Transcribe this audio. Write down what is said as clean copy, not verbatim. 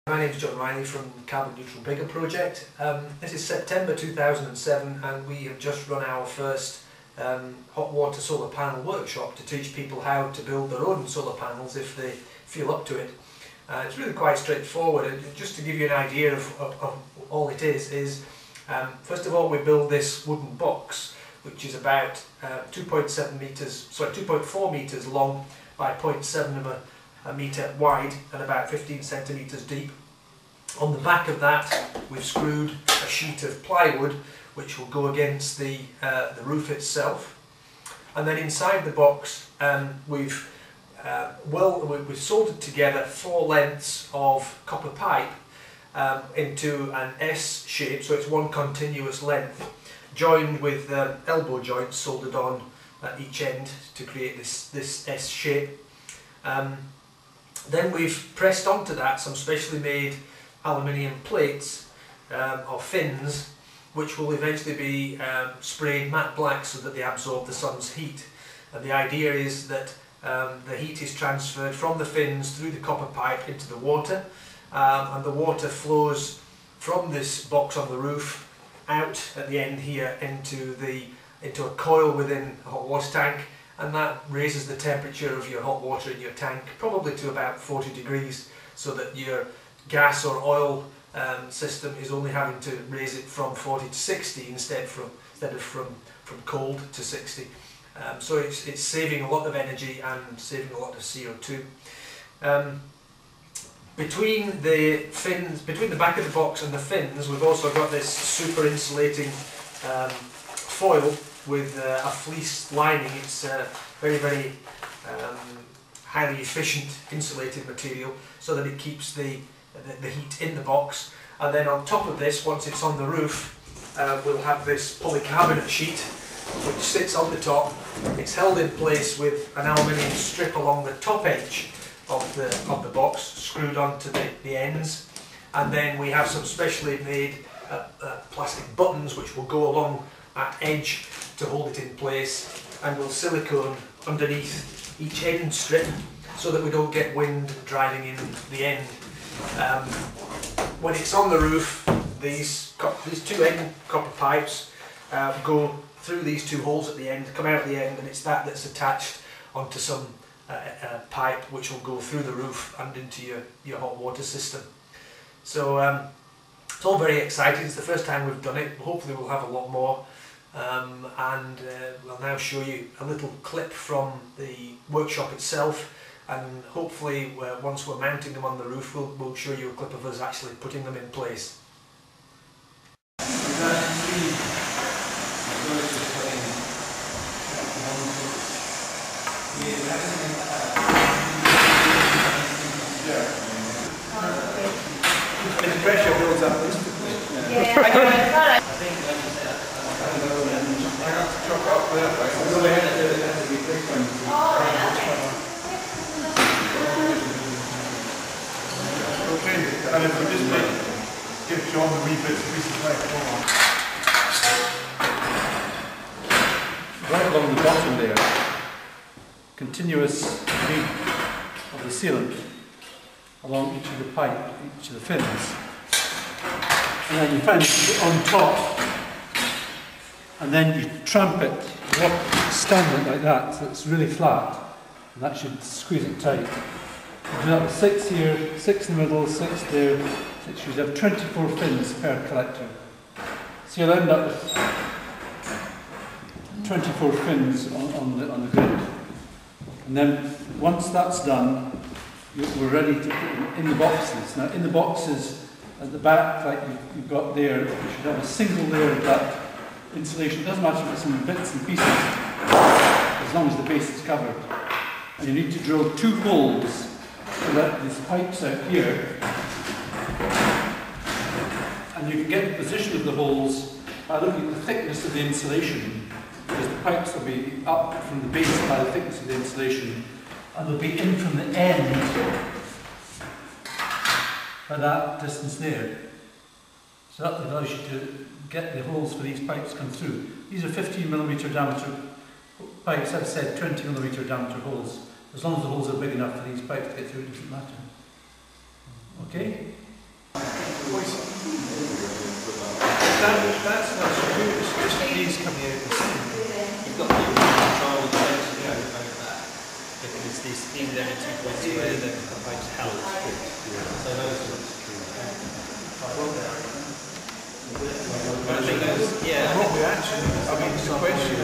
My name is John Riley from Carbon Neutral Biggar project. This is September 2007 and we have just run our first hot water solar panel workshop to teach people how to build their own solar panels if they feel up to it. It's really quite straightforward, and just to give you an idea of all it is first of all we build this wooden box which is about 2.4 metres long by 0.7 of a metre wide and about 15 centimetres deep. On the back of that we've screwed a sheet of plywood which will go against the roof itself, and then inside the box we've soldered together 4 lengths of copper pipe into an S shape, so it's one continuous length joined with elbow joints soldered on at each end to create this S shape. Then we've pressed onto that some specially made aluminium plates or fins which will eventually be sprayed matte black so that they absorb the sun's heat. And the idea is that the heat is transferred from the fins through the copper pipe into the water, and the water flows from this box on the roof out at the end here into a coil within a hot water tank, and that raises the temperature of your hot water in your tank probably to about 40 degrees, so that your gas or oil system is only having to raise it from 40 to 60 instead of from cold to 60. So it's saving a lot of energy and saving a lot of CO2. Between the back of the box and the fins, we've also got this super insulating foil with a fleece lining. It's very highly efficient insulated material so that it keeps the heat in the box. And then on top of this, once it's on the roof, we'll have this polycarbonate sheet which sits on the top. It's held in place with an aluminium strip along the top edge of the box, screwed onto the ends, and then we have some specially made plastic buttons which will go along that edge to hold it in place, and we'll silicone underneath each end strip so that we don't get wind driving in the end. When it's on the roof, these 2 end copper pipes go through these 2 holes at the end, come out the end, and it's that's attached onto some pipe which will go through the roof and into your hot water system. So it's all very exciting. It's the first time we've done it. Hopefully we'll have a lot more, and we'll now show you a little clip from the workshop itself, and hopefully once we're mounting them on the roof we'll show you a clip of us actually putting them in place. The pressure builds up. I think chop up there. Okay, and if we just give John the wee bits of left. Right along the bottom there, continuous beam of the sealant along each of the pipe, each of the fins, and then you find it on top, and then you tramp it, stand it like that so it's really flat, and that should squeeze it tight. You do that with 6 here, 6 in the middle, 6 there, 6 you have 24 fins per collector. So you'll end up with 24 fins on the grid. And then once that's done, we're ready to put them in the boxes. Now in the boxes at the back, like you've got there, you should have a single layer of that insulation. It doesn't matter if it's in bits and pieces, as long as the base is covered. And you need to drill 2 holes so that these pipes out here, and you can get the position of the holes by looking at the thickness of the insulation, because the pipes will be up from the base by the thickness of the insulation, and they'll be in from the end by that distance there. So that allows you to get the holes for these pipes to come through. These are 15mm diameter pipes. I've said 20mm diameter holes. As long as the holes are big enough for these pipes to get through, it doesn't matter. Okay? That's not so good. It's just these coming out. You've got people who control the tension over that. Because these are only 2.2 where the pipes held. So those ones. I think those, yeah. What we actually, I mean, the question